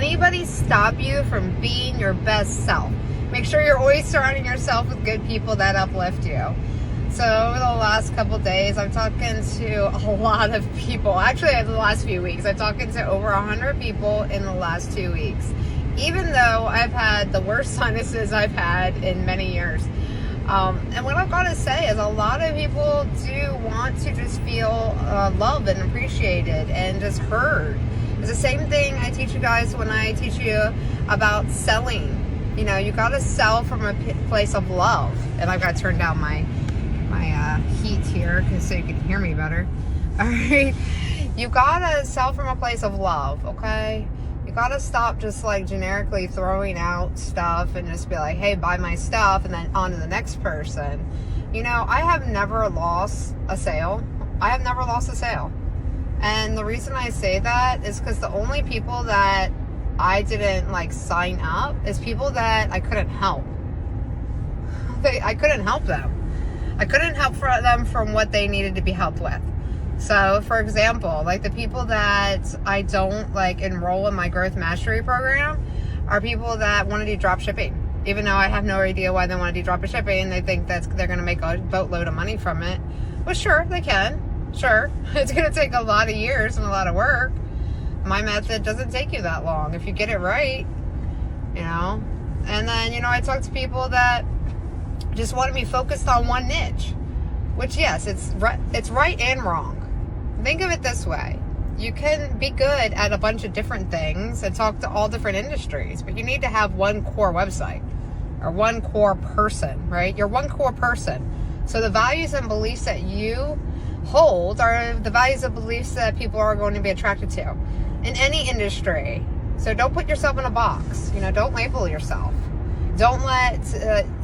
anybody stop you from being your best self. Make sure you're always surrounding yourself with good people that uplift you. So over the last couple days, I'm talking to a lot of people. Actually, in the last few weeks, I'm talking to over 100 people in the last 2 weeks. Even though I've had the worst sinuses I've had in many years. And what I've got to say is a lot of people do want to just feel loved and appreciated and just heard. It's the same thing I teach you guys when I teach you about selling. You know, you got to sell from a place of love. And I've got to turn down my heat here so you can hear me better. All right. You got to sell from a place of love, okay? You got to stop just like generically throwing out stuff and just be like, hey, buy my stuff, and then on to the next person. You know, I have never lost a sale. And the reason I say that is because the only people that I didn't like sign up is people that I couldn't help. I couldn't help them. I couldn't help them from what they needed to be helped with. So, for example, like the people that I don't like enroll in my growth mastery program are people that want to do drop shipping. Even though I have no idea why they want to do drop shipping, they think that they're going to make a boatload of money from it. Well, sure, they can. Sure. It's going to take a lot of years and a lot of work. My method doesn't take you that long if you get it right, you know. And then, you know, I talk to people that just want to be focused on one niche, which, yes, it's right and wrong. Think of it this way. You can be good at a bunch of different things and talk to all different industries, but you need to have one core website or one core person, right? You're one core person. So the values and beliefs that you hold are the values and beliefs that people are going to be attracted to in any industry. So don't put yourself in a box. You know, don't label yourself. Don't let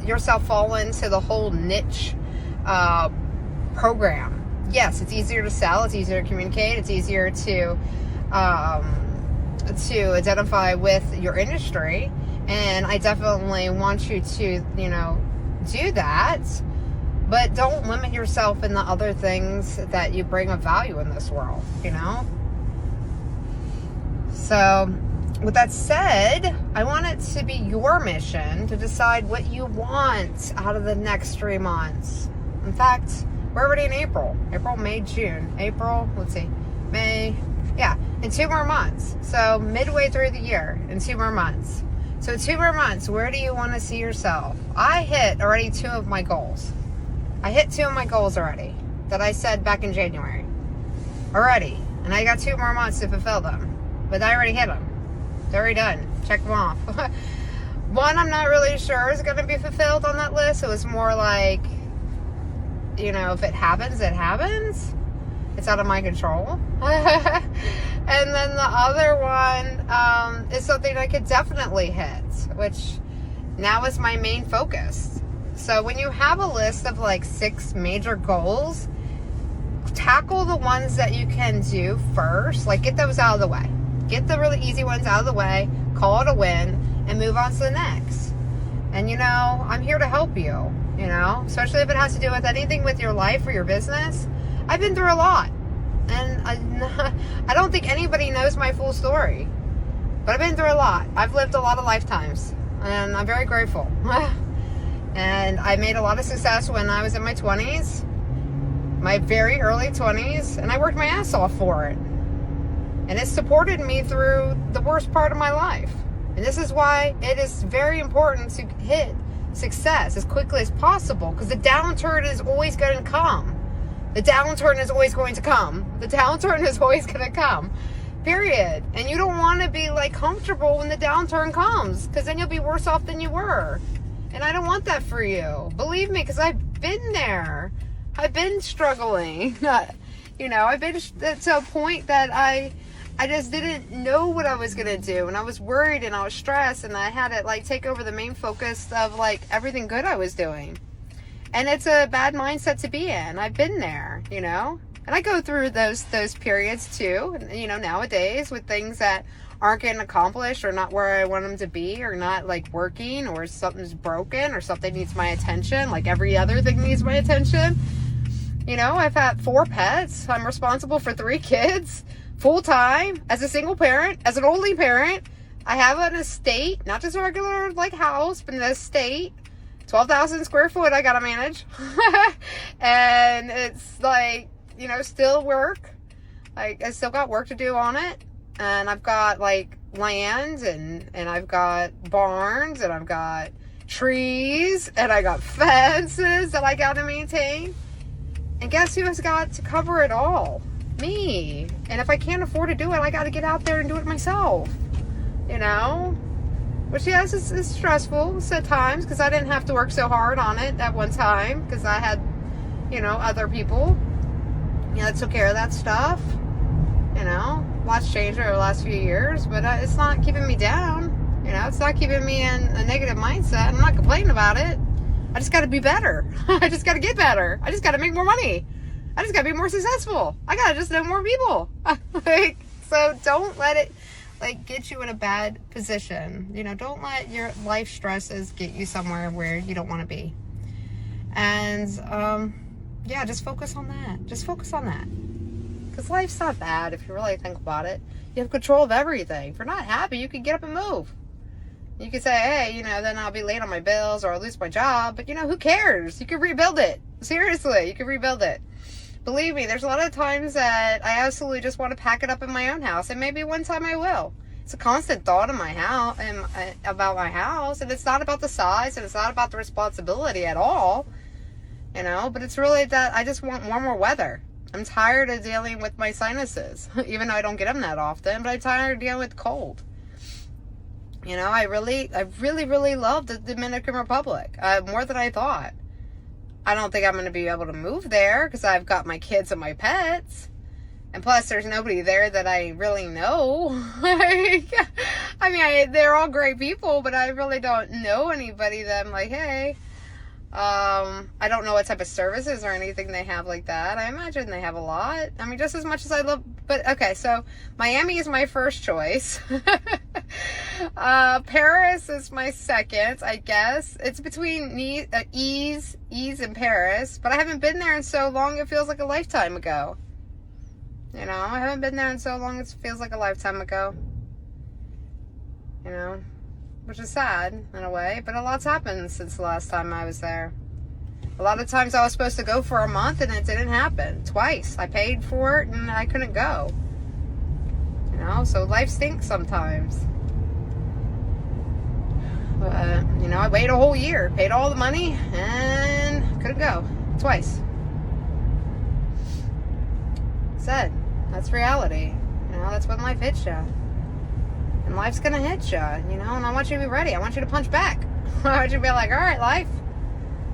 yourself fall into the whole niche program. Yes, it's easier to sell, it's easier to communicate, it's easier to identify with your industry, and I definitely want you to, you know, do that, but don't limit yourself in the other things that you bring of value in this world, you know? So, with that said, I want it to be your mission to decide what you want out of the next 3 months. In fact, we're already in April, May, June, May, yeah, in 2 more months. So midway through the year, in 2 more months. So 2 more months, where do you want to see yourself? I hit already 2 of my goals. I hit 2 of my goals already that I said back in January. Already. And I got 2 more months to fulfill them. But I already hit them. They're already done. Check them off. One I'm not really sure is going to be fulfilled on that list. It was more like, you know, if it happens, it happens. It's out of my control. And then the other one is something I could definitely hit, which now is my main focus. So when you have a list of like 6 major goals, tackle the ones that you can do first. Like, get those out of the way. Get the really easy ones out of the way, call it a win, and move on to the next. And, you know, I'm here to help you, you know, especially if it has to do with anything with your life or your business. I've been through a lot. And I don't think anybody knows my full story. But I've been through a lot. I've lived a lot of lifetimes. And I'm very grateful. And I made a lot of success when I was in my 20s. My very early 20s. And I worked my ass off for it. And it supported me through the worst part of my life. And this is why it is very important to hit success as quickly as possible. Because the downturn is always going to come. The downturn is always going to come. The downturn is always going to come. Period. And you don't want to be like comfortable when the downturn comes. Because then you'll be worse off than you were. And I don't want that for you. Believe me, because I've been there. I've been struggling. You know, I've been to a point that I just didn't know what I was going to do. And I was worried and I was stressed. And I had to like take over the main focus of like everything good I was doing. And it's a bad mindset to be in. I've been there, you know. And I go through those periods too, you know, nowadays with things that aren't getting accomplished or not where I want them to be or not like working or something's broken or something needs my attention. Like every other thing needs my attention. You know, I've had 4 pets. I'm responsible for 3 kids full time as a single parent, as an only parent. I have an estate, not just a regular like house, but an estate. 12,000 square foot I gotta manage. And it's like, you know, still work. Like, I still got work to do on it. And I've got like land and I've got barns and I've got trees and I got fences that I gotta maintain. And guess who has got to cover it all? Me. And if I can't afford to do it, I gotta get out there and do it myself. You know? Which, yes, it's stressful at times because I didn't have to work so hard on it at one time because I had, you know, other people, you know, that took care of that stuff. You know, lots changed over the last few years, but it's not keeping me down. You know, it's not keeping me in a negative mindset. I'm not complaining about it. I just got to be better. I just got to get better. I just got to make more money. I just got to be more successful. I got to just know more people. Like, so don't let it like get you in a bad position. You know, don't let your life stresses get you somewhere where you don't want to be. And yeah, just focus on that. Just focus on that. Because life's not bad if you really think about it. You have control of everything. If you're not happy, you can get up and move. You can say, hey, you know, then I'll be late on my bills or I'll lose my job. But, you know, who cares? You can rebuild it. Seriously, you can rebuild it. Believe me, there's a lot of times that I absolutely just want to pack it up in my own house. And maybe one time I will. It's a constant thought in my house and about my house. And it's not about the size and it's not about the responsibility at all. You know, but it's really that I just want warmer weather. I'm tired of dealing with my sinuses, even though I don't get them that often, but I'm tired of dealing with cold. You know, I really love the Dominican Republic, more than I thought. I don't think I'm going to be able to move there because I've got my kids and my pets. And plus, there's nobody there that I really know. Like, I mean, they're all great people, but I really don't know anybody that I'm like, hey. I don't know what type of services or anything they have like that. I imagine they have a lot. I mean, just as much as I love, but okay, so Miami is my first choice. Paris is my second, I guess. It's between Ease and Paris, but I haven't been there in so long it feels like a lifetime ago. You know, I haven't been there in so long it feels like a lifetime ago. You know? Which is sad in a way, but a lot's happened since the last time I was there. A lot of times I was supposed to go for a month and it didn't happen. Twice. I paid for it and I couldn't go. You know, so life stinks sometimes. But, you know, I waited a whole year, paid all the money, and couldn't go. Twice. Sad. That's reality. You know, that's when life hits you. And life's gonna hit you, you know, and I want you to be ready. I want you to punch back. I want you to be like, all right, life,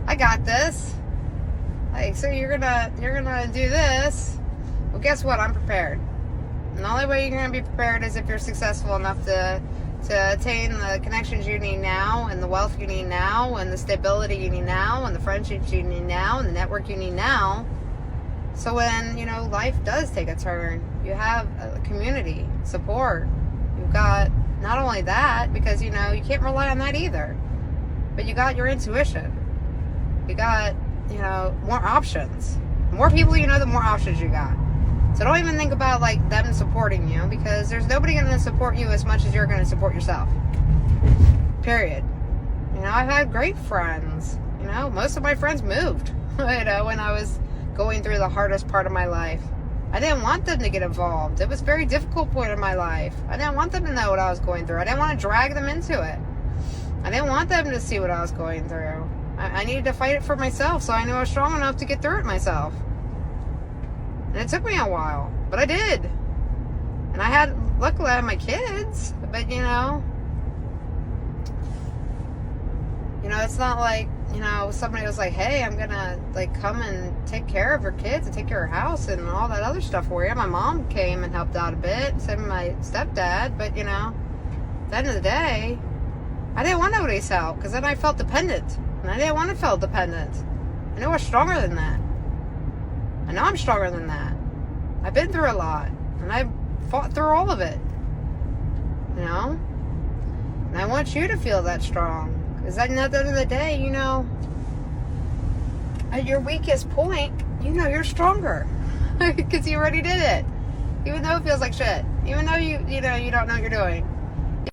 I got this. Like, so you're gonna do this. Well, guess what? I'm prepared. And the only way you're gonna be prepared is if you're successful enough to attain the connections you need now, and the wealth you need now, and the stability you need now, and the friendships you need now, and the network you need now. So when, you know, life does take a turn, you have a community, support. You've got not only that, because, you know, you can't rely on that either, but you got your intuition. You got, you know, more options. The more people you know, the more options you got. So don't even think about, like, them supporting you, because there's nobody going to support you as much as you're going to support yourself. Period. You know, I've had great friends. You know, most of my friends moved, you know, when I was going through the hardest part of my life. I didn't want them to get involved. It was a very difficult point in my life. I didn't want them to know what I was going through. I didn't want to drag them into it. I didn't want them to see what I was going through. I needed to fight it for myself, so I knew I was strong enough to get through it myself. And it took me a while, but I did. And luckily I had my kids, but you know, it's not like, you know, somebody was like, hey, I'm gonna like come and take care of your kids and take care of your house and all that other stuff for you. My mom came and helped out a bit, same with my stepdad, but you know, at the end of the day, I didn't want nobody's help, because then I felt dependent, and I didn't want to feel dependent. I knew I was stronger than that. I know I'm stronger than that. I've been through a lot, and I fought through all of it, you know, and I want you to feel that strong. Because at the end of the day, you know, at your weakest point, you know you're stronger. Because you already did it. Even though it feels like shit. Even though you know you don't know what you're doing.